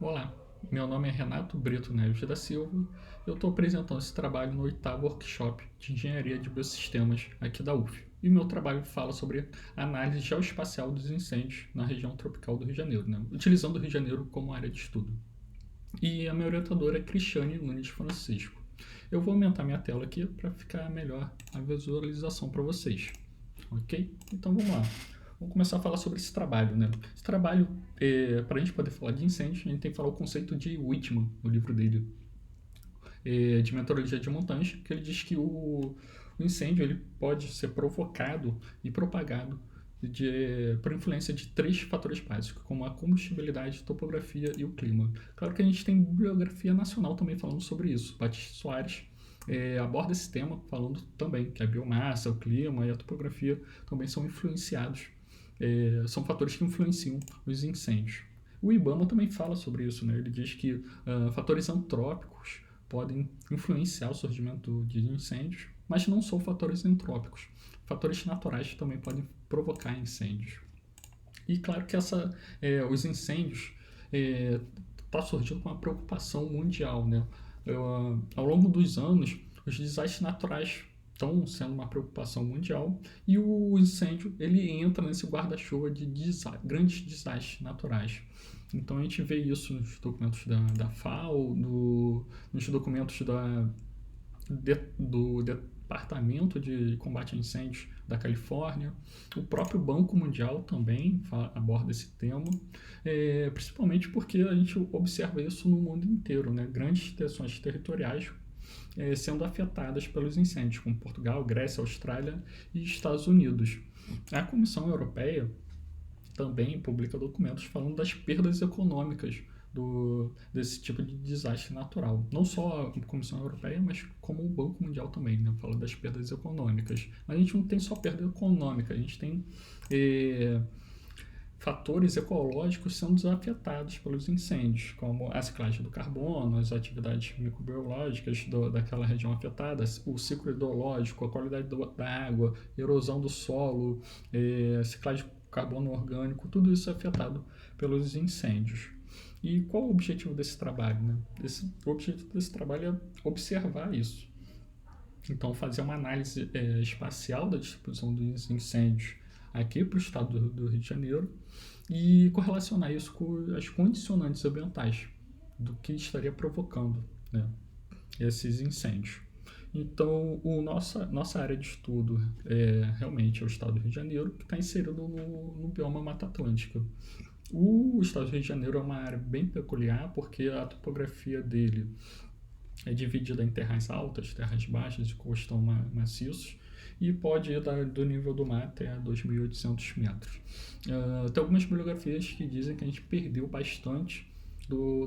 Olá, meu nome é Renato Brito Neves da Silva. Eu estou apresentando esse trabalho no 8º Workshop de Engenharia de Biosistemas aqui da UF. E o meu trabalho fala sobre a análise geoespacial dos incêndios na região tropical do Rio de Janeiro, né? Utilizando o Rio de Janeiro como área de estudo. E a minha orientadora é Cristiane Nunes Francisco. Eu vou aumentar minha tela aqui para ficar melhor a visualização para vocês, ok? Então vamos lá. Vamos começar a falar sobre esse trabalho, né? Esse trabalho, para a gente poder falar de incêndio, a gente tem que falar o conceito de Whitman, no livro dele, de meteorologia de montanhas, que ele diz que o incêndio ele pode ser provocado e propagado por influência de 3 fatores básicos, como a combustibilidade, topografia e o clima. Claro que a gente tem bibliografia nacional também falando sobre isso. Batista Soares aborda esse tema falando também que a biomassa, o clima e a topografia também são influenciados, são fatores que influenciam os incêndios. O IBAMA também fala sobre isso, né? Ele diz que fatores antrópicos podem influenciar o surgimento de incêndios, mas não são fatores entrópicos. Fatores naturais também podem provocar incêndios. E claro que os incêndios está surgindo com uma preocupação mundial, né? Ao longo dos anos, os desastres naturais estão sendo uma preocupação mundial e o incêndio ele entra nesse guarda-chuva de grandes desastres naturais. Então a gente vê isso nos documentos da FAO, nos documentos do Departamento de Combate a Incêndios da Califórnia. O próprio Banco Mundial também aborda esse tema, principalmente porque a gente observa isso no mundo inteiro, né? Grandes tensões territoriais sendo afetadas pelos incêndios, como Portugal, Grécia, Austrália e Estados Unidos. A Comissão Europeia também publica documentos falando das perdas econômicas desse tipo de desastre natural. Não só a Comissão Europeia, mas como o Banco Mundial também, né? Fala das perdas econômicas. Mas a gente não tem só perda econômica, a gente tem fatores ecológicos sendo desafetados pelos incêndios, como a reciclagem do carbono, as atividades microbiológicas daquela região afetada, o ciclo hidrológico, a qualidade da água, erosão do solo, reciclagem de carbono orgânico, tudo isso é afetado pelos incêndios. E qual o objetivo desse trabalho? Né? O objetivo desse trabalho é observar isso. Então, fazer uma análise espacial da distribuição dos incêndios aqui para o estado do Rio de Janeiro e correlacionar isso com as condicionantes ambientais do que estaria provocando, né, esses incêndios. Então, nossa área de estudo realmente é o estado do Rio de Janeiro, que está inserido no bioma Mata Atlântica. O estado do Rio de Janeiro é uma área bem peculiar, porque a topografia dele é dividida em terras altas, terras baixas e costão maciços, e pode ir do nível do mar até 2.800 metros. Tem algumas bibliografias que dizem que a gente perdeu bastante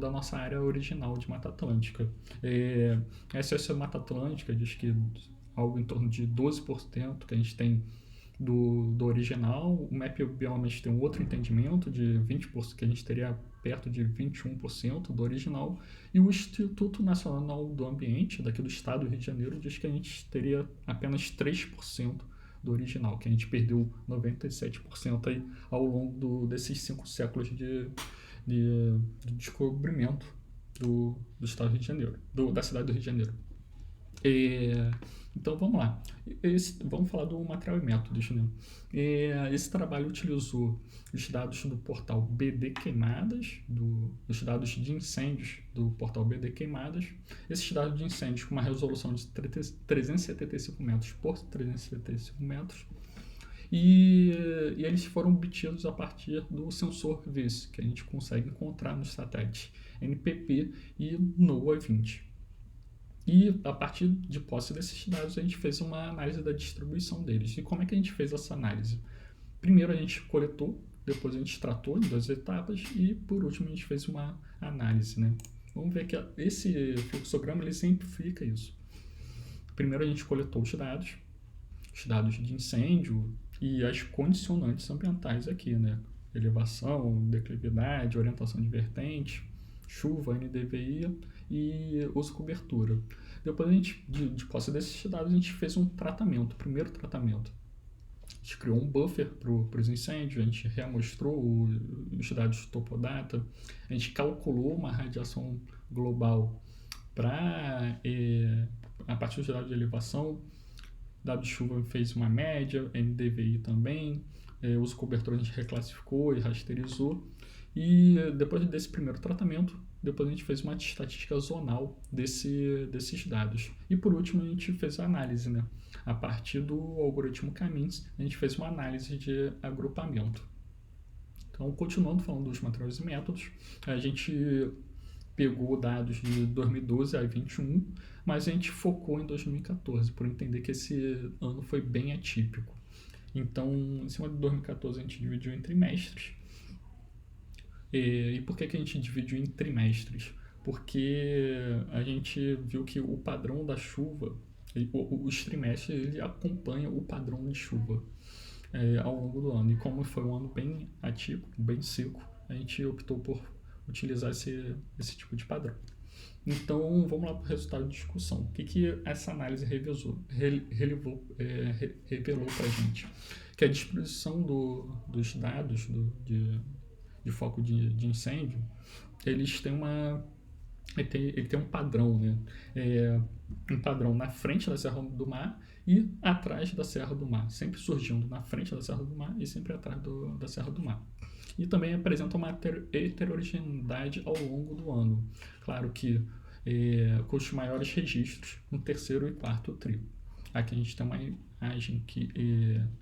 da nossa área original de Mata Atlântica. Essa Mata Atlântica diz que algo em torno de 12% que a gente tem do original. O MapBiomas tem um outro entendimento de 20%, que a gente teria perto de 21% do original, e o Instituto Nacional do Ambiente, daqui do estado do Rio de Janeiro, diz que a gente teria apenas 3% do original, que a gente perdeu 97% aí ao longo desses 5 séculos de descobrimento do estado do Rio de Janeiro, da cidade do Rio de Janeiro. Então vamos lá. Vamos falar do material e métodos, né? Esse trabalho utilizou os dados do portal BD Queimadas, os dados de incêndios do portal BD Queimadas. Esses dados de incêndios com uma resolução de 375 metros por 375 metros. E eles foram obtidos a partir do sensor VIS, que a gente consegue encontrar nos satélites NPP e NOAA-20. E a partir de posse desses dados, a gente fez uma análise da distribuição deles. E como é que a gente fez essa análise? Primeiro a gente coletou, depois a gente tratou em 2 etapas e por último a gente fez uma análise, né? Vamos ver que esse fluxograma ele simplifica isso. Primeiro a gente coletou os dados de incêndio e as condicionantes ambientais aqui, né? Elevação, declividade, orientação de vertente, chuva, NDVI e uso cobertura. Depois a gente, de posse desses dados, a gente fez um tratamento, o primeiro tratamento. A gente criou um buffer para os incêndios, a gente reamostrou os dados Topodata, a gente calculou uma radiação global para a partir dos dados de elevação, dado de chuva fez uma média, NDVI também, os cobertores a gente reclassificou e rasterizou, e depois desse primeiro tratamento, depois a gente fez uma estatística zonal desses dados. E por último a gente fez a análise, né? A partir do algoritmo Camins, a gente fez uma análise de agrupamento. Então, continuando falando dos materiais e métodos, a gente pegou dados de 2012 a 2021, mas a gente focou em 2014, por entender que esse ano foi bem atípico. Então, em cima de 2014, a gente dividiu em trimestres. E por que a gente dividiu em trimestres? Porque a gente viu que o padrão da chuva, os trimestres, ele acompanha o padrão de chuva ao longo do ano. E como foi um ano bem atípico, bem seco, a gente optou por utilizar esse tipo de padrão. Então, vamos lá para o resultado de discussão. O que essa análise revelou para a gente? Que a distribuição dos dados de foco de incêndio, eles têm ele tem um padrão, né? Um padrão na frente da Serra do Mar e atrás da Serra do Mar, sempre surgindo na frente da Serra do Mar e sempre atrás da Serra do Mar. E também apresenta uma heterogeneidade ao longo do ano. Claro que com os maiores registros no terceiro e quarto trio. Aqui a gente tem uma imagem que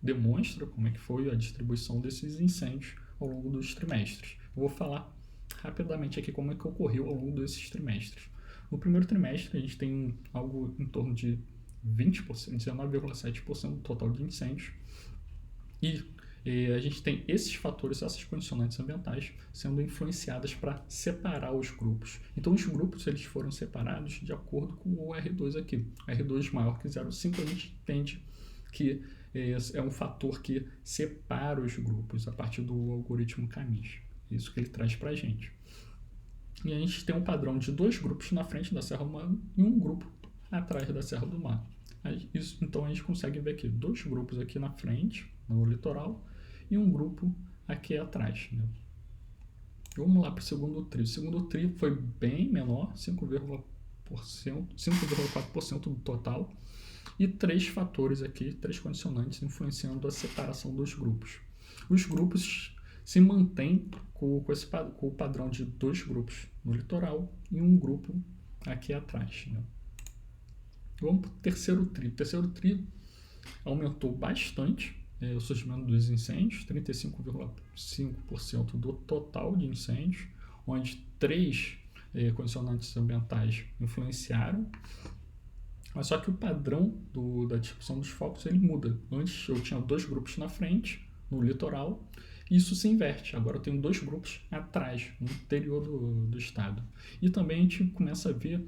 demonstra como é que foi a distribuição desses incêndios ao longo dos trimestres. Eu vou falar rapidamente aqui como é que ocorreu ao longo desses trimestres. No primeiro trimestre, a gente tem algo em torno de 20%, 19,7% do total de incêndios. E a gente tem esses fatores, essas condicionantes ambientais sendo influenciadas para separar os grupos. Então, os grupos eles foram separados de acordo com o R2 aqui. R2 maior que 0,5, a gente entende que é um fator que separa os grupos a partir do algoritmo Camins. Isso que ele traz para a gente. E a gente tem um padrão de 2 grupos na frente da Serra do Mar e um grupo atrás da Serra do Mar. Então a gente consegue ver aqui 2 grupos aqui na frente, no litoral, e um grupo aqui atrás. Né? Vamos lá para o segundo trio. O segundo trio foi bem menor, 5,4% do total, e 3 fatores aqui, 3 condicionantes influenciando a separação dos grupos. Os grupos se mantêm com o padrão de 2 grupos no litoral e um grupo aqui atrás. Né? Vamos para o terceiro trio. O terceiro trio aumentou bastante o surgimento dos incêndios, 35,5% do total de incêndios, onde 3 condicionantes ambientais influenciaram. Mas só que o padrão da distribuição dos focos ele muda. Antes eu tinha 2 grupos na frente, no litoral, e isso se inverte. Agora eu tenho 2 grupos atrás, no interior do estado. E também a gente começa a ver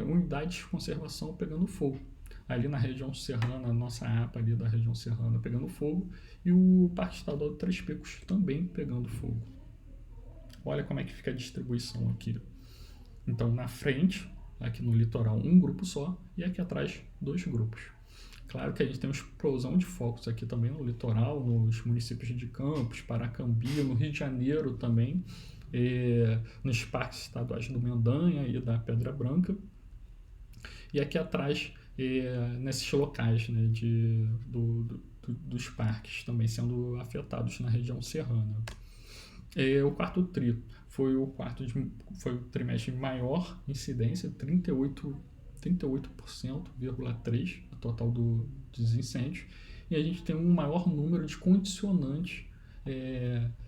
unidades de conservação pegando fogo. Ali na região serrana, a nossa APA ali da região serrana pegando fogo, e o Parque Estadual de Três Picos também pegando fogo. Olha como é que fica a distribuição aqui. Então, na frente, aqui no litoral, um grupo só, e aqui atrás, 2 grupos. Claro que a gente tem uma explosão de focos aqui também no litoral, nos municípios de Campos, Paracambi, no Rio de Janeiro também, nos parques estaduais do Mendanha e da Pedra Branca. E aqui atrás, nesses locais, né, dos parques também sendo afetados na região serrana. O quarto trio foi o trimestre de maior incidência, 38,3% do total dos incêndios, e a gente tem um maior número de condicionantes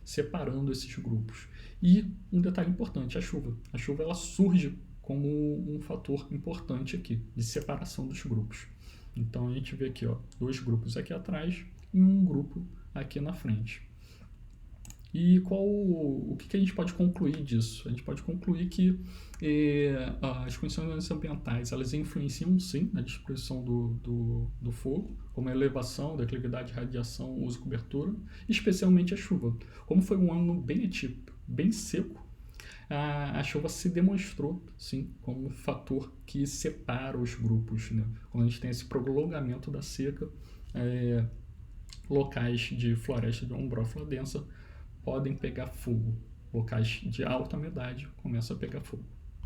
separando esses grupos. E um detalhe importante, a chuva. A chuva ela surge como um fator importante aqui, de separação dos grupos. Então a gente vê aqui 2 grupos aqui atrás e um grupo aqui na frente. E o que a gente pode concluir disso? A gente pode concluir que as condições ambientais elas influenciam sim na distribuição do fogo, como a elevação, declividade, radiação, uso e cobertura, especialmente a chuva. Como foi um ano bem atípico, bem seco, a chuva se demonstrou sim como um fator que separa os grupos. Né? Quando a gente tem esse prolongamento da seca, locais de floresta de umbrófila densa podem pegar fogo. Locais de alta umidade começam a pegar fogo.